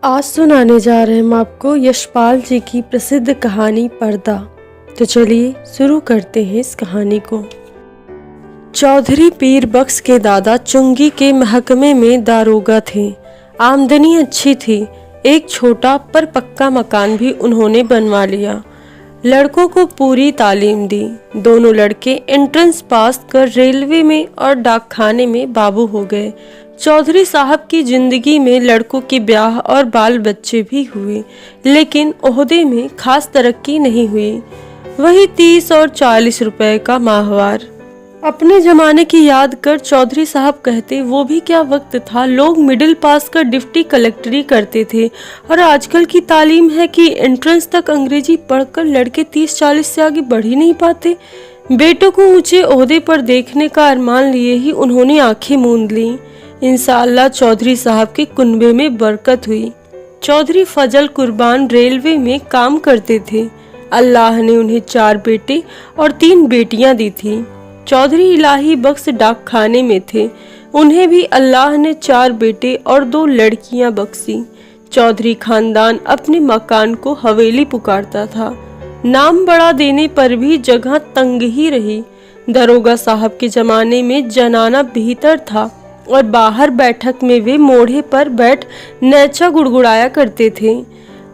आज सुनाने जा रहे हैं हम आपको यशपाल जी की प्रसिद्ध कहानी पर्दा। तो चलिए शुरू करते हैं इस कहानी को। चौधरी पीर बख्श के दादा चुंगी के महकमे में दारोगा थे। आमदनी अच्छी थी। एक छोटा पर पक्का मकान भी उन्होंने बनवा लिया। लड़कों को पूरी तालीम दी। दोनों लड़के एंट्रेंस पास कर रेलवे में और डाकखाने में बाबू हो गए। चौधरी साहब की जिंदगी में लड़कों के ब्याह और बाल बच्चे भी हुए, लेकिन ओहदे में खास तरक्की नहीं हुई। वही 30 और 40 रुपए का माहवार। अपने जमाने की याद कर चौधरी साहब कहते, वो भी क्या वक्त था। लोग मिडिल पास कर डिप्टी कलेक्टरी करते थे और आजकल की तालीम है कि एंट्रेंस तक अंग्रेजी पढ़कर लड़के 30-40 से आगे बढ़ ही नहीं पाते। बेटों को ऊंचे ओहदे पर देखने का अरमान लिए ही उन्होंने आंखें मूंद ली। इंशाअल्लाह चौधरी साहब के कुनबे में बरकत हुई। चौधरी फजल कुर्बान रेलवे में काम करते थे। अल्लाह ने उन्हें 4 बेटे और 3 बेटियां दी थी। चौधरी इलाही बख्श डाकखाने में थे। उन्हें भी अल्लाह ने 4 बेटे और 2 लड़कियां बख्शी। चौधरी खानदान अपने मकान को हवेली पुकारता था। नाम बड़ा देने पर भी जगह तंग ही रही। दरोगा साहब के जमाने में जनाना भीतर था और बाहर बैठक में वे मोढ़े पर बैठ नैचा गुड़गुड़ाया करते थे।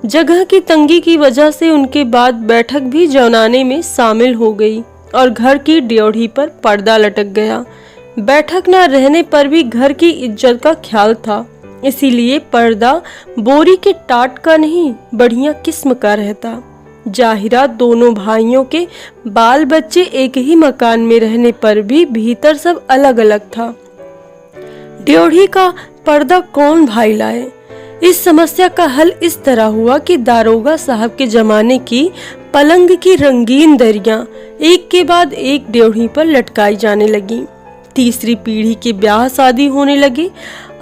जगह की तंगी की वजह से उनके बाद बैठक भी जनाने में शामिल हो गई और घर की ड्योढ़ी पर पर्दा लटक गया। बैठक न रहने पर भी घर की इज्जत का ख्याल था, इसीलिए पर्दा बोरी के टाट का नहीं, बढ़िया किस्म का रहता। जाहिरा दोनों भाइयों के बाल बच्चे एक ही मकान में रहने पर भी भीतर सब अलग अलग था। ड्योढ़ी का पर्दा कौन भाई लाए? इस समस्या का हल इस तरह हुआ कि दारोगा साहब के जमाने की पलंग की रंगीन दरियां एक के बाद एक ड्योढ़ी पर लटकाई जाने लगी। तीसरी पीढ़ी के ब्याह शादी होने लगे।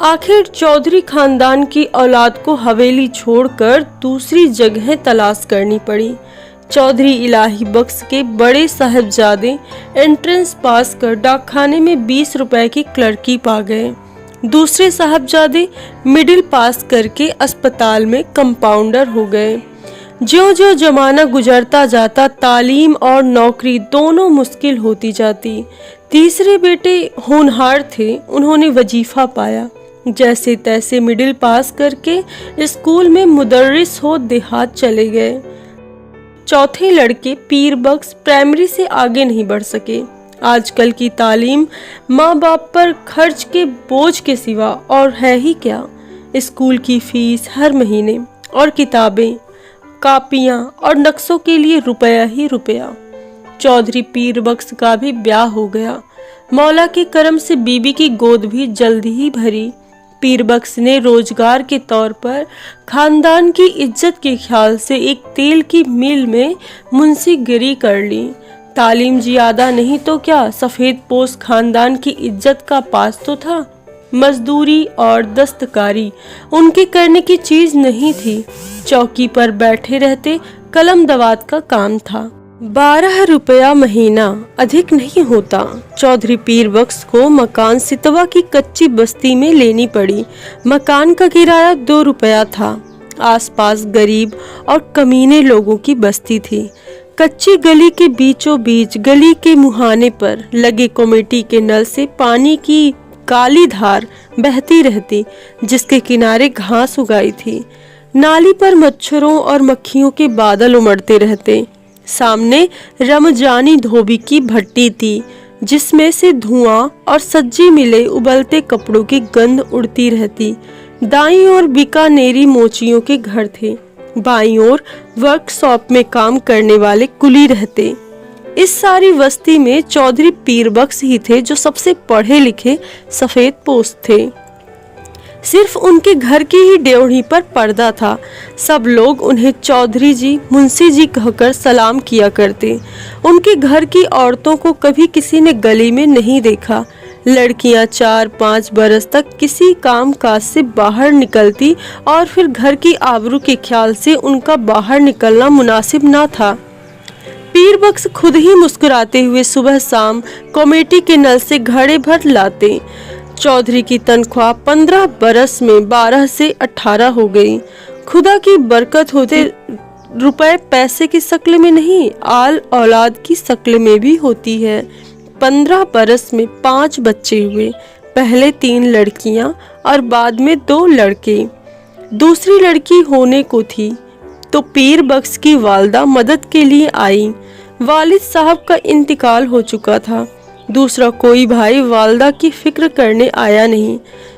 आखिर चौधरी खानदान की औलाद को हवेली छोड़कर दूसरी जगह तलाश करनी पड़ी। चौधरी इलाही बख्श के बड़े साहबजादे एंट्रेंस पास कर डाकखाने में 20 रुपए की क्लर्की पा गए। दूसरे साहबजादे मिडिल पास करके अस्पताल में कंपाउंडर हो गए। ज्यों ज्यों जमाना गुजरता जाता तालीम और नौकरी दोनों मुश्किल होती जाती। तीसरे बेटे होनहार थे। उन्होंने वजीफा पाया। जैसे तैसे मिडिल पास करके स्कूल में मुदर्रिस हो देहात चले गए। चौथे लड़के पीर बख्श प्राइमरी से आगे नहीं बढ़ सके। आजकल की तालीम माँ बाप पर खर्च के बोझ के सिवा और है ही क्या। स्कूल की फीस हर महीने और किताबें, कापियाँ और नक्शों के लिए रुपया ही रुपया। चौधरी पीर बख्श का भी ब्याह हो गया। मौला के करम से बीबी की गोद भी जल्दी ही भरी। पीर बख्श ने रोजगार के तौर पर खानदान की इज्जत के ख्याल से एक तेल की मिल में मुंशीगिरी कर ली। तालीम जियादा नहीं तो क्या, सफेद पोश खानदान की इज्जत का पास तो था। मजदूरी और दस्तकारी उनके करने की चीज नहीं थी। चौकी पर बैठे रहते, कलम दवात का काम था। 12 रुपया महीना अधिक नहीं होता। चौधरी पीर बख्श को मकान सितवा की कच्ची बस्ती में लेनी पड़ी। मकान का किराया 2 रुपया था। आसपास गरीब और कमीने लोगों की बस्ती थी। कच्ची गली के बीचों बीच गली के मुहाने पर लगे कमेटी के नल से पानी की काली धार बहती रहती, जिसके किनारे घास उगाई थी। नाली पर मच्छरों और मक्खियों के बादल उमड़ते रहते। सामने रमजानी धोबी की भट्टी थी, जिसमें से धुआं और सज्जी मिले उबलते कपड़ों की गंध उड़ती रहती। दाईं ओर बीकानेरी मोचियों के घर थे। बाईं ओर वर्कशॉप में काम करने वाले कुली रहते। इस सारी बस्ती में चौधरी पीर बख्श ही थे जो सबसे पढ़े लिखे सफेद पोश थे। सिर्फ उनके घर की ही ड्योढ़ी पर पर्दा था। सब लोग उन्हें चौधरी जी, मुंशी जी कहकर सलाम किया करते। उनके घर की औरतों को कभी किसी ने गली में नहीं देखा। लड़कियां 4-5 बरस तक किसी काम काज से बाहर निकलती और फिर घर की आबरू के ख्याल से उनका बाहर निकलना मुनासिब ना था। पीर बख्श खुद ही मुस्कुराते हुए सुबह शाम कमेटी के नल से घड़े भर लाते। चौधरी की तनख्वाह 15 बरस में 12 से 18 हो गई। खुदा की बरकत होते रुपए पैसे की शक्ल में नहीं, आल औलाद की शक्ल में भी होती है। 15 बरस में 5 बच्चे हुए, पहले 3 लड़कियां और बाद में 2 लड़के। दूसरी लड़की होने को थी तो पीर बख्श की वालदा मदद के लिए आई। वालिद साहब का इंतकाल हो चुका था। दूसरा कोई भाई वालदा की फिक्र करने आया नहीं।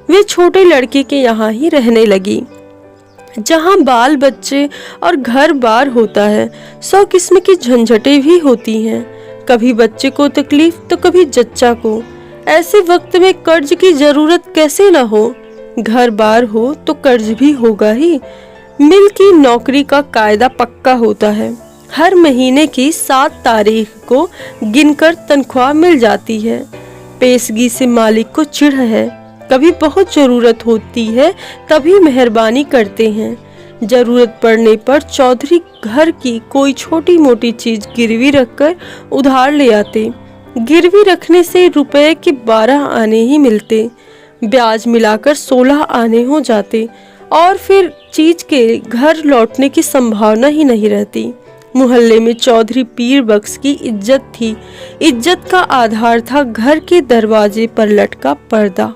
वे छोटे लड़के के यहाँ ही रहने लगी, जहाँ बाल बच्चे और घर बार होता है। 100 किस्म की झंझटें भी होती हैं, कभी बच्चे को तकलीफ तो कभी जच्चा को। ऐसे वक्त में कर्ज की जरूरत कैसे न हो। घर बार हो तो कर्ज भी होगा ही। मिल की नौकरी का कायदा पक्का होता है। हर महीने की 7 तारीख को गिनकर तनख्वाह मिल जाती है। पेशगी से मालिक को चिढ़ है। कभी बहुत जरूरत होती है तभी मेहरबानी करते हैं। जरूरत पड़ने पर चौधरी घर की कोई छोटी मोटी चीज गिरवी रखकर उधार ले आते। गिरवी रखने से रुपए के 12 आने ही मिलते, ब्याज मिलाकर 16 आने हो जाते और फिर चीज के घर लौटने की संभावना ही नहीं रहती। मोहल्ले में चौधरी पीर बख्श की इज्जत थी। इज्जत का आधार था घर के दरवाजे पर लटका पर्दा।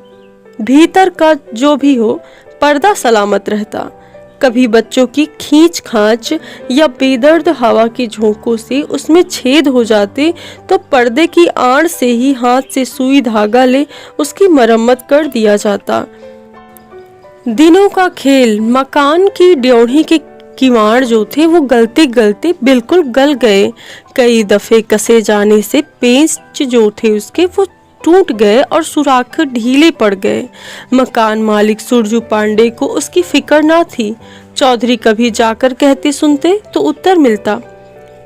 भीतर का जो भी हो, पर्दा सलामत रहता। कभी बच्चों की खींच खांच या बेदर्द हवा के झोंकों से उसमें छेद हो जाते तो पर्दे की आड़ से ही हाथ से सुई धागा ले उसकी मरम्मत कर दिया जाता। दिनों का खेल, मकान की ड्योढ़ी के किवाड़ जो थे वो गलते गलते बिल्कुल गल गए। कई दफे कसे जाने से पेंच जो थे उसके वो टूट गए और सुराख ढीले पड़ गए। मकान मालिक सुरजू पांडे को उसकी फिक्र ना थी। चौधरी कभी जाकर कहते सुनते तो उत्तर मिलता,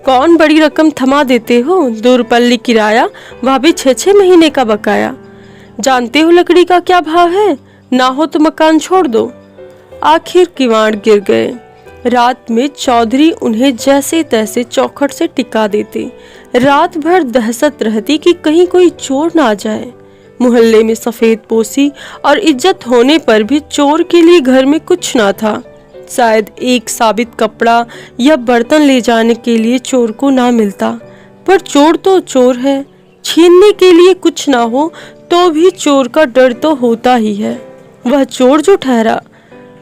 कौन बड़ी रकम थमा देते हो, दूरपल्ली किराया, वह भी 6-6 महीने का बकाया। जानते हो लकड़ी का क्या भाव है, ना हो तो मकान छोड़ दो। आखिर किवाड़ गिर गए। रात में चौधरी उन्हें जैसे तैसे चौखट से टिका देते। रात भर दहशत रहती कि कहीं कोई चोर ना आ जाए। मोहल्ले में सफेद पोशी और इज्जत होने पर भी चोर के लिए घर में कुछ ना था। शायद एक साबित कपड़ा या बर्तन ले जाने के लिए चोर को ना मिलता, पर चोर तो चोर है। छीनने के लिए कुछ ना हो तो भी चोर का डर तो होता ही है। वह चोर जो ठहरा,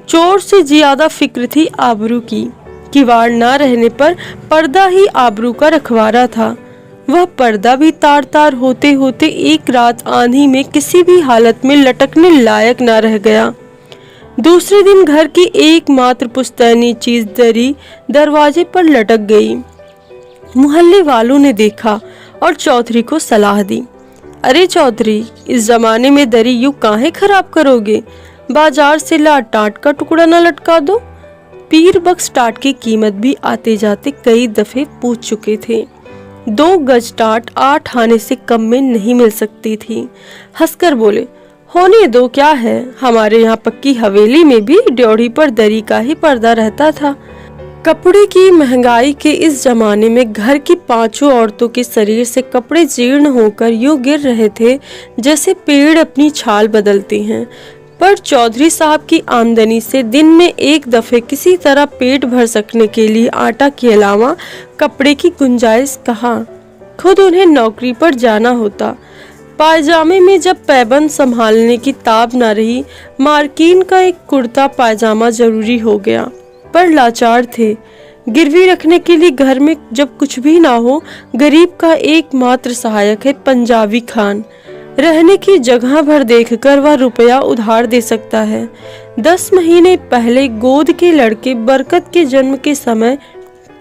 चोर से ज्यादा फिक्र थी आबरू की। किवाड़ ना रहने पर पर्दा ही आबरू का रखवारा था। वह पर्दा भी तार तार होते होते एक रात आंधी में किसी भी हालत में लटकने लायक ना रह गया। दूसरे दिन घर की एकमात्र पुश्तैनी चीज दरी दरवाजे पर लटक गई। मोहल्ले वालों ने देखा और चौधरी को सलाह दी, अरे चौधरी, इस जमाने में दरी यूं काहे खराब करोगे, बाजार से ला टाट का टुकड़ा न लटका दो। पीर बख्श टाट की कीमत भी आते जाते कई दफे पूछ चुके थे। 2 गज टाट 8 आने से कम में नहीं मिल सकती थी। हंसकर बोले, होने दो, क्या है, हमारे यहाँ पक्की हवेली में भी ड्योढ़ी पर दरी का ही पर्दा रहता था। कपड़े की महंगाई के इस जमाने में घर की 5 औरतों के शरीर से कपड़े जीर्ण होकर यूं गिर रहे थे जैसे पेड़ अपनी छाल बदलते हैं। पर चौधरी साहब की आमदनी से दिन में एक दफे किसी तरह पेट भर सकने के लिए आटा के अलावा कपड़े की गुंजाइश कहाँ। खुद उन्हें नौकरी पर जाना होता। पायजामे में जब पैबंद संभालने की ताब न रही, मार्किन का एक कुर्ता पायजामा जरूरी हो गया। पर लाचार थे। गिरवी रखने के लिए घर में जब कुछ भी ना हो, गरीब का एकमात्र सहायक है पंजाबी खान। रहने की जगह भर देखकर वह रुपया उधार दे सकता है। 10 महीने पहले गोद के लड़के बरकत के जन्म के समय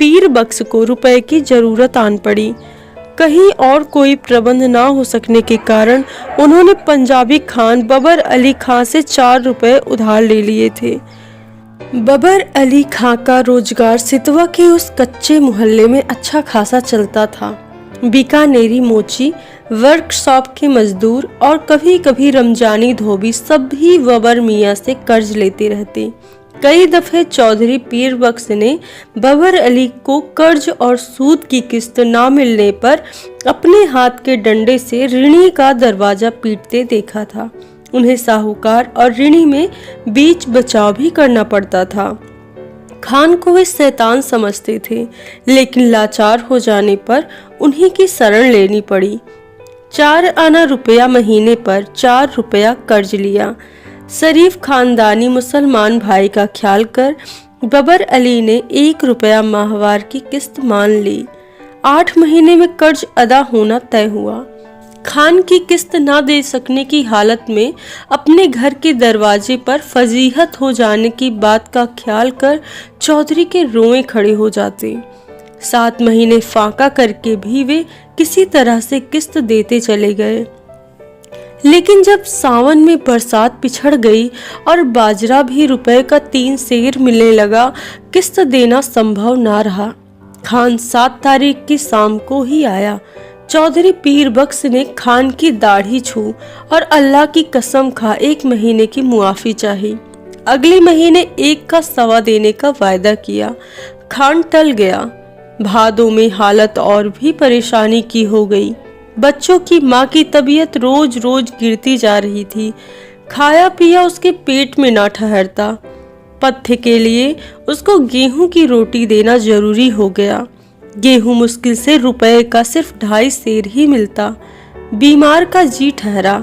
पीर बख्श को रुपए की जरूरत आन पड़ी। कहीं और कोई प्रबंध ना हो सकने के कारण उन्होंने पंजाबी खान बबर अली खां से 4 रुपए उधार ले लिए थे। बबर अली खां का रोजगार सितवा के उस कच्चे मोहल्ले में अच्छा खासा चलता था। बीकानेरी मोची, वर्कशॉप के मजदूर और कभी कभी रमजानी धोबी सभी बबर मियाँ से कर्ज लेते रहते। कई दफे चौधरी पीर बख्श ने बबर अली को कर्ज और सूद की किस्त ना मिलने पर अपने हाथ के डंडे से ऋणी का दरवाजा पीटते देखा था। उन्हें साहूकार और ऋणी में बीच बचाव भी करना पड़ता था। खान को वे शैतान समझते थे, लेकिन लाचार हो जाने पर उन्हीं की शरण लेनी पड़ी। 4 आना रुपया महीने पर 4 रुपया कर्ज लिया। शरीफ खानदानी मुसलमान भाई का ख्याल कर बबर अली ने 1 रुपया माहवार की किस्त मान ली। 8 महीने में कर्ज अदा होना तय हुआ। खान की किस्त ना दे सकने की हालत में अपने घर के दरवाजे पर फजीहत हो जाने की बात का ख्याल कर चौधरी के रोए खड़े हो जाते। 7 महीने फाका करके भी वे किसी तरह से किस्त देते चले गए। लेकिन जब सावन में बरसात पिछड़ गई और बाजरा भी रुपए का 3 सेर मिलने लगा, किस्त देना संभव ना रहा। खान 7 तारीख की शाम को ही आया। चौधरी पीर बख्श ने खान की दाढ़ी छू और अल्लाह की कसम खा 1 महीने की मुआफी चाही। अगले महीने 1 का सवा देने का वायदा किया। खान टल गया। भादों में हालत और भी परेशानी की हो गई। बच्चों की माँ की तबीयत रोज रोज गिरती जा रही थी। खाया पिया उसके पेट में ना ठहरता। पथ्य के लिए उसको गेहूं की रोटी देना जरूरी हो गया। गेहूं मुश्किल से रुपए का सिर्फ 2.5 सेर ही मिलता। बीमार का जी ठहरा।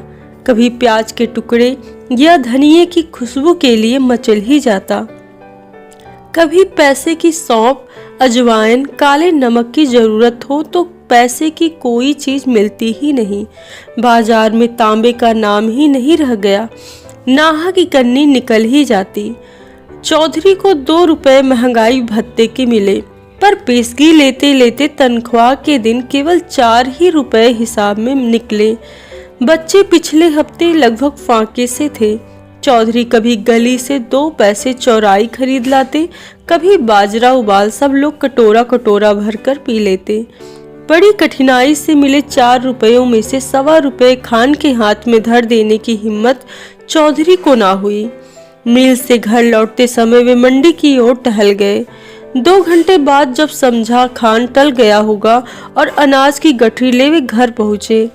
कभी प्याज के टुकड़े या धनिये की खुशबू के लिए मचल ही जाता। कभी पैसे की सौंफ, अजवाइन, काले नमक की जरूरत हो तो पैसे की कोई चीज मिलती ही नहीं। बाजार में तांबे का नाम ही नहीं रह गया। नाहा की कन्नी निकल ही जाती। चौधरी को 2 रुपए महंगाई भत्ते के मिले, पर पेशगी लेते लेते तनख्वाह के दिन केवल 4 ही रुपए हिसाब में निकले। बच्चे पिछले हफ्ते लगभग फाके से थे। चौधरी कभी गली से 2 पैसे चौराई खरीद लाते, कभी बाजरा उबाल सब लोग कटोरा कटोरा भरकर पी लेते। बड़ी कठिनाई से मिले 4 रुपयों में से 1.25 रुपए खान के हाथ में धर देने की हिम्मत चौधरी को ना हुई। मिल से घर लौटते समय वे मंडी की ओर टहल गए। 2 घंटे बाद जब समझा खान टल गया होगा और अनाज की गठरी ले वे घर पहुंचे।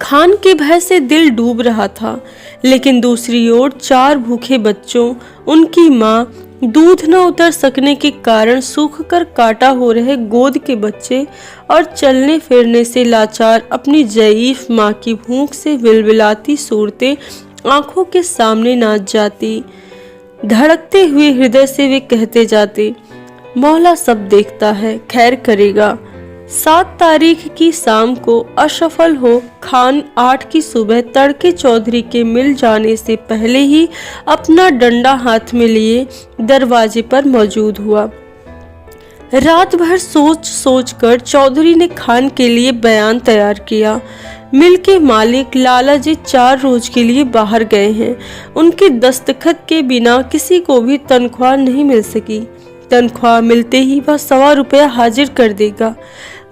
खान के भय से दिल डूब रहा था, लेकिन दूसरी ओर 4 भूखे बच्चों, उनकी माँ, दूध न उतर सकने के कारण सूख कर काटा हो रहे गोद के बच्चे और चलने फिरने से लाचार अपनी ज़ईफ माँ की भूख से विलविलाती सूरतें आंखों के सामने नाच जाती। धड़कते हुए हृदय से वे कहते जाते, मौला सब देखता है, खैर करेगा। 7 तारीख की शाम को असफल हो खान 8 की सुबह तड़के चौधरी के मिल जाने से पहले ही अपना डंडा हाथ में लिए दरवाजे पर मौजूद हुआ। रात भर सोच सोच कर चौधरी ने खान के लिए बयान तैयार किया। मिल के मालिक लाला जी 4 रोज के लिए बाहर गए हैं। उनके दस्तखत के बिना किसी को भी तनख्वाह नहीं मिल सकी। तनख्वाह मिलते ही वह 1.25 रुपया हाजिर कर देगा।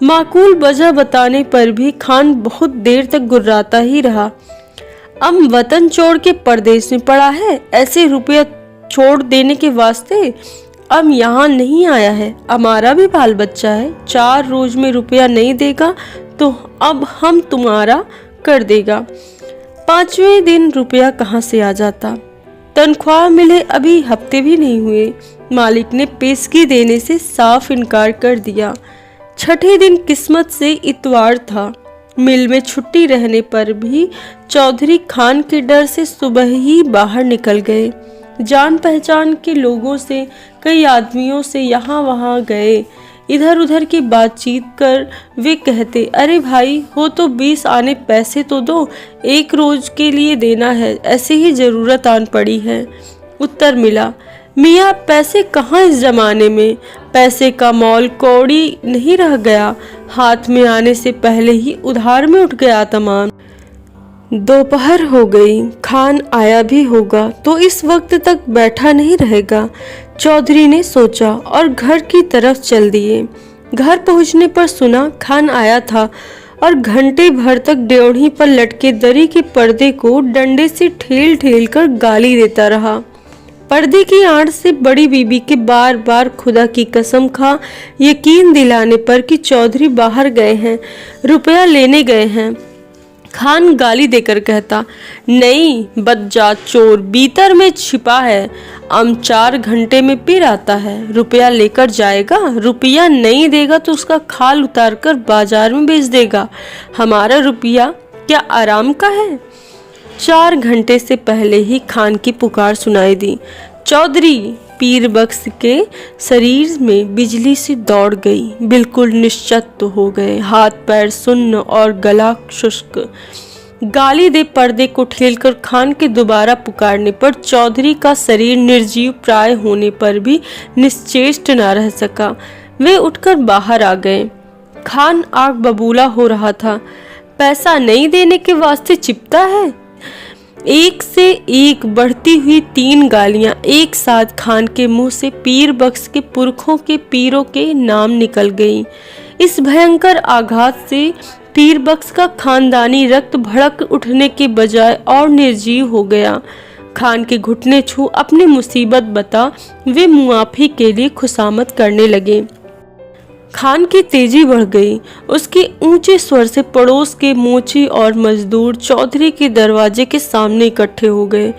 माकूल वजह बताने पर भी खान बहुत देर तक गुर्राता ही रहा। अब वतन छोड़ के परदेश में पड़ा है, ऐसे रुपया छोड़ देने के वास्ते अब यहाँ नहीं आया है। हमारा भी बाल बच्चा है। 4 रोज में रुपया नहीं देगा तो अब हम तुम्हारा कर देगा। 5वें दिन रुपया कहाँ से आ जाता। तनख्वाह मिले अभी हफ्ते भी नहीं हुए। मालिक ने पेशगी देने से साफ इनकार कर दिया। 6ठे दिन किस्मत से इतवार था। मिल में छुट्टी रहने पर भी चौधरी खान के डर से सुबह ही बाहर निकल गए। जान पहचान के लोगों से, कई आदमियों से यहाँ वहाँ गए। इधर उधर की बातचीत कर वे कहते, अरे भाई हो तो 20 आने पैसे तो दो, 1 रोज के लिए देना है, ऐसे ही जरूरत आन पड़ी है। उत्तर मिला, मियाँ पैसे कहाँ इस जमाने में, पैसे का मौल कौड़ी नहीं रह गया, हाथ में आने से पहले ही उधार में उठ गया तमाम। दोपहर हो गई। खान आया भी होगा तो इस वक्त तक बैठा नहीं रहेगा, चौधरी ने सोचा और घर की तरफ चल दिए। घर पहुंचने पर सुना खान आया था और घंटे भर तक ड्योढ़ी पर लटके दरी के पर्दे को डंडे से ठेल ठेल कर गाली देता रहा। पर्दे की आड़ से बड़ी बीबी के बार बार खुदा की कसम खा यकीन दिलाने पर कि चौधरी बाहर गए हैं, रुपया लेने गए हैं, खान गाली देकर कहता, नहीं बदजात चोर, भीतर में छिपा है, 4 घंटे में फिर आता है, रुपया लेकर जाएगा, रुपया नहीं देगा तो उसका खाल उतार कर बाजार में बेच देगा। हमारा रुपया क्या आराम का है? 4 घंटे से पहले ही खान की पुकार सुनाई दी। चौधरी पीर बख्श के शरीर में बिजली सी दौड़ गई, बिल्कुल निश्चत हो गए, हाथ पैर सुन्न और गला शुष्क। गाली दे पर्दे को ठेलकर खान के दोबारा पुकारने पर चौधरी का शरीर निर्जीव प्राय होने पर भी निश्चेष्ट न रह सका। वे उठकर बाहर आ गए। खान आग बबूला हो रहा था। पैसा नहीं देने के वास्ते चिपता है। एक से एक बढ़ती हुई 3 गालियां एक साथ खान के मुंह से पीर बख्श के पुरखों के पीरों के नाम निकल गईं। इस भयंकर आघात से पीर बख्श का खानदानी रक्त भड़क उठने के बजाय और निर्जीव हो गया। खान के घुटने छू अपनी मुसीबत बता वे मुआफी के लिए खुशामद करने लगे। खान की तेजी बढ़ गई। उसके ऊंचे स्वर से पड़ोस के मोची और मजदूर चौधरी के दरवाजे के सामने इकट्ठे हो गए।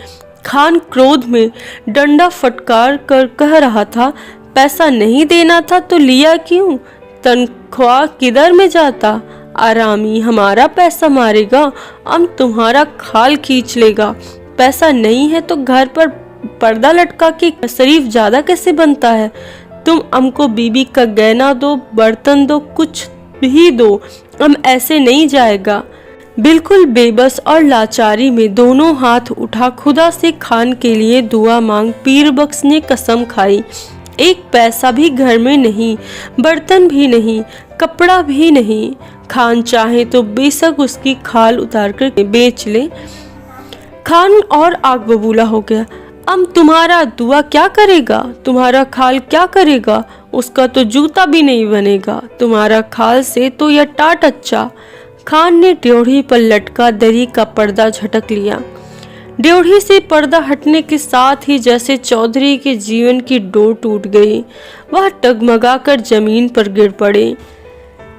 खान क्रोध में डंडा फटकार कर कह रहा था, पैसा नहीं देना था तो लिया क्यों? तनख्वाह किधर में जाता? आरामी हमारा पैसा मारेगा, अब तुम्हारा खाल खींच लेगा। पैसा नहीं है तो घर पर पर्दा लटका के शरीफ ज्यादा कैसे बनता है? तुम हमको बीबी का गहना दो, बर्तन दो, कुछ भी दो, हम ऐसे नहीं जाएगा। बिल्कुल बेबस और लाचारी में दोनों हाथ उठा खुदा से खान के लिए दुआ मांग पीर बख्श ने कसम खाई, एक पैसा भी घर में नहीं, बर्तन भी नहीं, कपड़ा भी नहीं। खान चाहे तो बेशक उसकी खाल उतार कर बेच ले। खान और आग बबूला हो गया। अब तुम्हारा दुआ क्या करेगा? तुम्हारा खाल क्या करेगा? उसका तो जूता भी नहीं बनेगा। तुम्हारा खाल से तो यह टाट अच्छा। खान ने ड्योढ़ी पर लटका दरी का पर्दा झटक लिया। ड्योढ़ी से पर्दा हटने के साथ ही जैसे चौधरी के जीवन की डोर टूट गई। वह टगमगाकर जमीन पर गिर पड़े।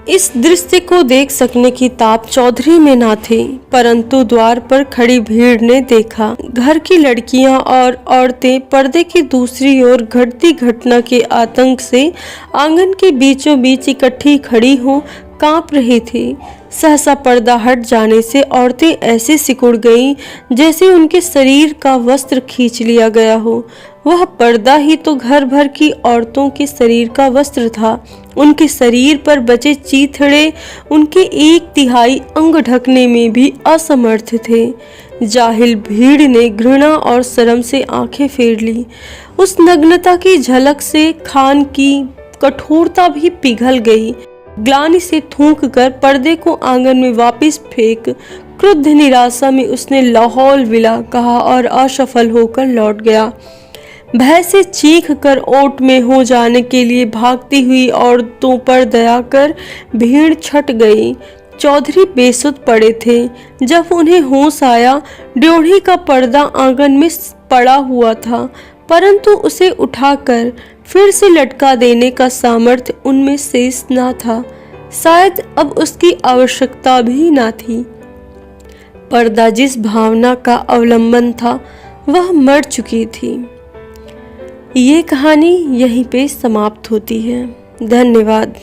इस दृश्य को देख सकने की ताप चौधरी में ना थी, परंतु द्वार पर खड़ी भीड़ ने देखा। घर की लड़कियां और औरतें पर्दे की दूसरी ओर घटती घटना के आतंक से आंगन के बीचों बीच इकट्ठी खड़ी हों कांप रही थी। सहसा पर्दा हट जाने से औरतें ऐसे सिकुड़ गईं जैसे उनके शरीर का वस्त्र खींच लिया गया हो। वह पर्दा ही तो घर भर की औरतों के शरीर का वस्त्र था। उनके शरीर पर बचे चीथड़े उनके 1/3 अंग ढकने में भी असमर्थ थे। जाहिल भीड़ ने घृणा और शर्म से आंखें फेर ली। उस नग्नता की झलक से खान की कठोरता भी पिघल गई। ग्लानि से थूक कर पर्दे को आंगन में वापस फेंक क्रुद्ध निराशा में उसने लाहौल विला कहा और असफल होकर लौट गया। भय से चीख कर ओट में हो जाने के लिए भागती हुई औरतों पर दया कर भीड़ छट गई। चौधरी बेसुध पड़े थे। जब उन्हें होश आया, ड्योढ़ी का पर्दा आंगन में पड़ा हुआ था, परंतु उसे उठाकर फिर से लटका देने का सामर्थ्य उनमें शेष न था। शायद अब उसकी आवश्यकता भी न थी। पर्दा जिस भावना का अवलंबन था वह मर चुकी थी। ये कहानी यहीं पे समाप्त होती है। धन्यवाद।